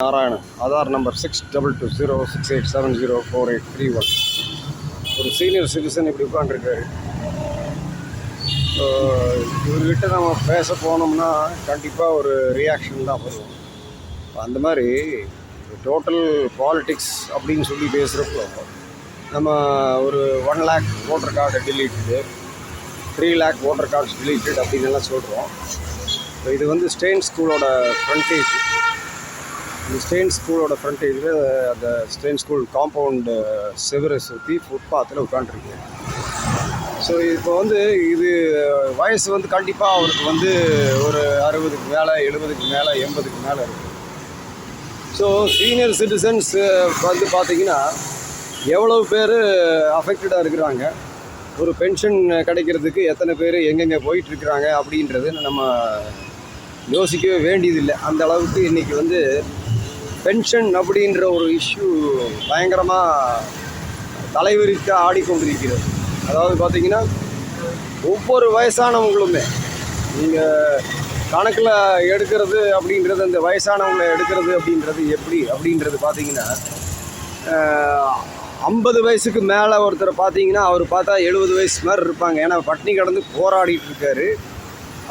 Narayanan, Aadhaar number 622068704831. ஒரு senior citizen இப்படி உட்காந்துருக்காரு. இவர்கிட்ட நம்ம பேச போனோம்னா கண்டிப்பாக ஒரு ரியாக்ஷன் தான் வரும். அந்த மாதிரி டோட்டல் பாலிட்டிக்ஸ் அப்படின்னு சொல்லி பேசுகிறப்போ நம்ம ஒரு 1 lakh voter card deleted, 3 lakh voter cards deleted அப்படின்னு எல்லாம் சொல்கிறோம். இது வந்து ஸ்டெயின் ஸ்கூலோட ஃப்ரண்டேஜ். இந்த ஸ்டெயின் ஸ்கூலோட ஃப்ரண்டேஜில் அந்த ஸ்டெயின் ஸ்கூல் காம்பவுண்டு செவரை சுற்றி ஃபுட்பாத்தில் உட்காந்துருக்கேன். ஸோ இப்போ வந்து இது வயசு வந்து கண்டிப்பாக அவருக்கு வந்து ஒரு 60க்கு மேலே, 70க்கு மேலே, 80க்கு மேலே இருக்குது. ஸோ சீனியர் சிட்டிசன்ஸ் வந்து பார்த்திங்கன்னா எவ்வளோ பேர் அஃபெக்டடாக இருக்கிறாங்க, ஒரு பென்ஷன் கிடைக்கிறதுக்கு எத்தனை பேர் எங்கெங்கே போயிட்டுருக்குறாங்க அப்படின்றது நம்ம யோசிக்கவே வேண்டியதில்லை. அந்த அளவுக்கு இன்றைக்கி வந்து பென்ஷன் அப்படின்ற ஒரு இஷ்யூ பயங்கரமாக தலைவிரித்து ஆடிக்கொண்டிருக்கிறது. அதாவது பார்த்திங்கன்னா ஒவ்வொரு வயசானவங்களுமே நீங்கள் கணக்கில் எடுக்கிறது அப்படின்றது, அந்த வயசானவங்களை எடுக்கிறது அப்படின்றது எப்படி அப்படின்றது பார்த்திங்கன்னா 50 வயசுக்கு மேலே ஒருத்தரை பார்த்தீங்கன்னா அவர் பார்த்தா 70 வயசு மாதிரி இருப்பாங்க. ஏன்னா பட்னி கடந்து போராடிட்டு இருக்காரு.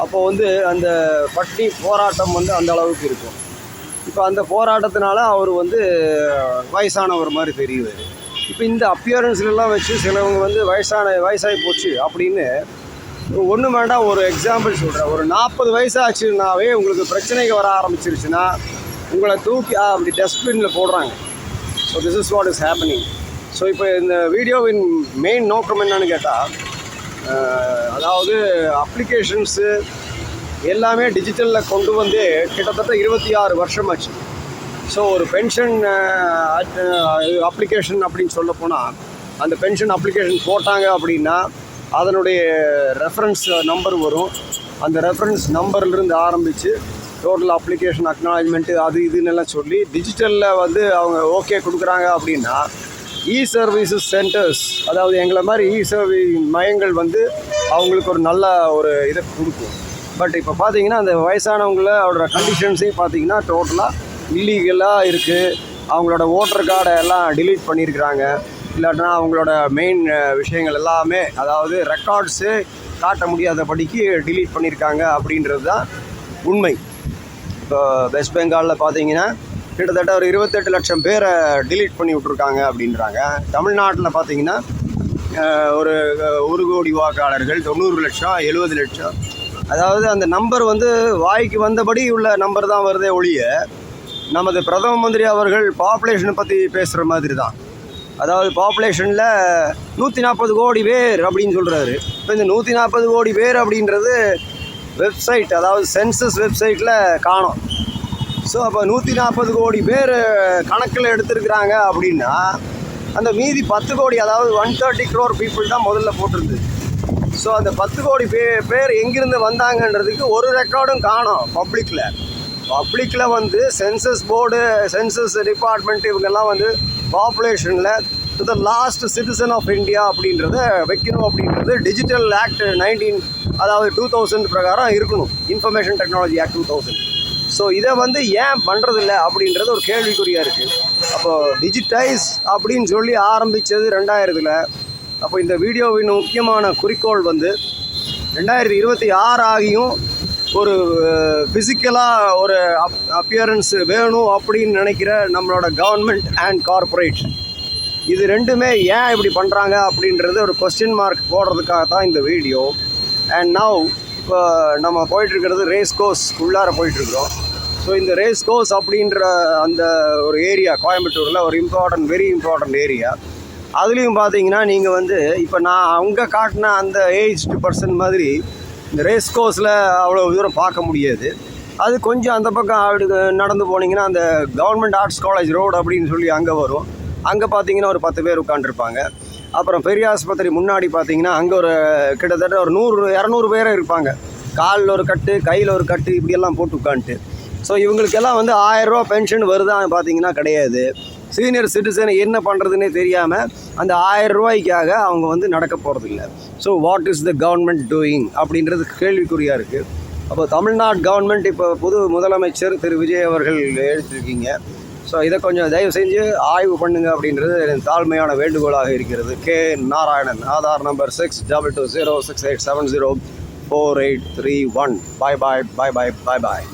அப்போ வந்து அந்த பட்னி போராட்டம் வந்து அந்த அளவுக்கு இருக்கும். இப்போ அந்த போராட்டத்தினால அவர் வந்து வயசானவர் மாதிரி தெரியுவார். இப்போ இந்த அப்பியரன்ஸ்லாம் வச்சு சிலவங்க வந்து வயசாகி போச்சு அப்படின்னு ஒன்றும் வேண்டாம். ஒரு எக்ஸாம்பிள் சொல்கிறேன். ஒரு 40 வயசாச்சுன்னாவே உங்களுக்கு பிரச்சனைக்கு வர ஆரம்பிச்சிருச்சுன்னா உங்களை தூக்கி அப்படி டஸ்ட்பினில் போடுறாங்க. So this is what is happening. So இப்போ இந்த வீடியோவின் மெயின் நோக்கம் என்னன்னு கேட்டால், அதாவது அப்ளிகேஷன்ஸு எல்லாமே டிஜிட்டலில் கொண்டு வந்து கிட்டத்தட்ட 26 வருஷம் ஆச்சு. ஸோ ஒரு பென்ஷன் அப்ளிகேஷன் அப்படின்னு சொல்ல போனால், அந்த பென்ஷன் அப்ளிகேஷன் போட்டாங்க அப்படின்னா அதனுடைய ரெஃபரன்ஸ் நம்பர் வரும். அந்த ரெஃபரன்ஸ் நம்பர்லேருந்து ஆரம்பித்து டோட்டல் அப்ளிகேஷன் அக்னாலஜ்மெண்ட்டு அது இதுன்னெல்லாம் சொல்லி டிஜிட்டலில் வந்து அவங்க ஓகே கொடுக்குறாங்க அப்படின்னா சர்வீசஸ் சென்டர்ஸ், அதாவது எங்களை மாதிரி சர்வீஸ் மையங்கள் வந்து அவங்களுக்கு ஒரு நல்ல ஒரு இதை கொடுக்கும். பட் இப்போ பார்த்தீங்கன்னா அந்த வயசானவங்களோட கண்டிஷன்ஸே பார்த்தீங்கன்னா டோட்டலாக இல்லீகலாக இருக்குது. அவங்களோட ஓட்டர் கார்டை எல்லாம் டிலீட் பண்ணியிருக்கிறாங்க. இல்லாட்டினா அவங்களோட மெயின் விஷயங்கள் எல்லாமே, அதாவது ரெக்கார்ட்ஸு காட்ட முடியாதபடிக்கு டிலீட் பண்ணியிருக்காங்க அப்படின்றது தான் உண்மை. இப்போ வெஸ்ட் பெங்காலில் பார்த்தீங்கன்னா கிட்டத்தட்ட ஒரு 28 லட்சம் பேரை டிலீட் பண்ணி விட்ருக்காங்க அப்படின்றாங்க. தமிழ்நாட்டில் பார்த்தீங்கன்னா ஒரு 1 கோடி வாக்காளர்கள், 90 லட்சம், 70 லட்சம். அதாவது அந்த நம்பர் வந்து வாய்க்கு வந்தபடி உள்ள நம்பர் தான் வருதே ஒழிய, நமது பிரதம மந்திரி அவர்கள் பாப்புலேஷனை பற்றி பேசுகிற மாதிரி தான். அதாவது பாப்புலேஷனில் 140 கோடி பேர் அப்படின்னு சொல்கிறாரு. இப்போ இந்த 140 கோடி பேர் அப்படின்றது வெப்சைட், அதாவது சென்சஸ் வெப்சைட்டில் காணோம். ஸோ அப்போ 140 கோடி பேர் கணக்கில் எடுத்துருக்குறாங்க அப்படின்னா அந்த மீதி 10 கோடி, அதாவது 130 crore பீப்புள் தான் முதல்ல போட்டிருந்தது. ஸோ அந்த 10 கோடி பேர் எங்கிருந்து வந்தாங்கன்றதுக்கு ஒரு ரெக்கார்டும் காணோம் பப்ளிக்கில் வந்து சென்சஸ் போர்டு, சென்சஸ் டிபார்ட்மெண்ட் இவங்கெல்லாம் வந்து பாப்புலேஷனில் to the last citizen of India அப்படின்றத வைக்கணும். அப்படின்றது டிஜிட்டல் ஆக்ட் 19, அதாவது 2000 பிரகாரம் இருக்கணும், இன்ஃபர்மேஷன் டெக்னாலஜி ஆக்ட் 2000. ஸோ இதை வந்து ஏன் பண்ணுறதில்ல அப்படின்றது ஒரு கேள்விக்குறியாக இருக்குது. அப்போது டிஜிட்டைஸ் அப்படின்னு சொல்லி ஆரம்பித்தது 2000. அப்போ இந்த வீடியோவின் முக்கியமான குறிக்கோள் வந்து 2026 ஆகியும் ஒரு ஃபிசிக்கலாக ஒரு அப்பியரன்ஸ் வேணும் அப்படின்னு நினைக்கிற நம்மளோட கவர்மெண்ட் அண்ட் கார்ப்பரேட், இது ரெண்டுமே ஏன் இப்படி பண்ணுறாங்க அப்படின்றது ஒரு கொஸ்டின் மார்க் போடுறதுக்காக தான் இந்த வீடியோ. அண்ட் நவ் இப்போ நம்ம போயிட்டுருக்கிறது ரேஸ் கோர்ஸ் உள்ளார போயிட்டுருக்குறோம். ஸோ இந்த ரேஸ் கோர்ஸ் அப்படின்ற அந்த ஒரு ஏரியா கோயம்புத்தூரில் ஒரு வெரி இம்பார்ட்டண்ட் ஏரியா. அதுலேயும் பார்த்தீங்கன்னா நீங்கள் வந்து இப்போ நான் அங்கே காட்டின அந்த ஏஜ்டு பர்சன் மாதிரி இந்த ரேஸ் கோர்ஸில் அவ்வளோ தூரம் பார்க்க முடியாது. அது கொஞ்சம் அந்த பக்கம் நடந்து போனீங்கன்னா அந்த கவர்மெண்ட் ஆர்ட்ஸ் காலேஜ் ரோடு அப்படின்னு சொல்லி அங்கே வரும். அங்கே பார்த்தீங்கன்னா ஒரு 10 பேர் உட்காந்துருப்பாங்க. அப்புறம் பெரிய ஆஸ்பத்திரி முன்னாடி பார்த்தீங்கன்னா அங்கே ஒரு கிட்டத்தட்ட ஒரு 100-200 பேரே இருப்பாங்க. காலில் ஒரு கட்டு, கையில் ஒரு கட்டு, இப்படியெல்லாம் போட்டு உட்காந்துட்டு. ஸோ இவங்களுக்கெல்லாம் வந்து 1000 ரூபா பென்ஷன் வருதான்னு பார்த்தீங்கன்னா கிடையாது. சீனியர் சிட்டிசன் என்ன பண்ணுறதுன்னே தெரியாமல் அந்த 1000 ரூபாய்க்காக அவங்க வந்து நடக்க போகிறதில்ல. So what is the government doing அப்படின்றது கேள்விக்குறியாக இருக்குது. அப்போ தமிழ்நாடு கவர்மெண்ட் இப்போ புது முதலமைச்சர் திரு விஜய் அவர்கள் எடுத்திருக்கீங்க. ஸோ இதை கொஞ்சம் தயவு செஞ்சு ஆய்வு பண்ணுங்க அப்படின்றது என் தாழ்மையான வேண்டுகோளாக இருக்கிறது. K Narayanan, Aadhaar number 622068704831. பாய் பாய் பாய் பாய் பாய் பாய்.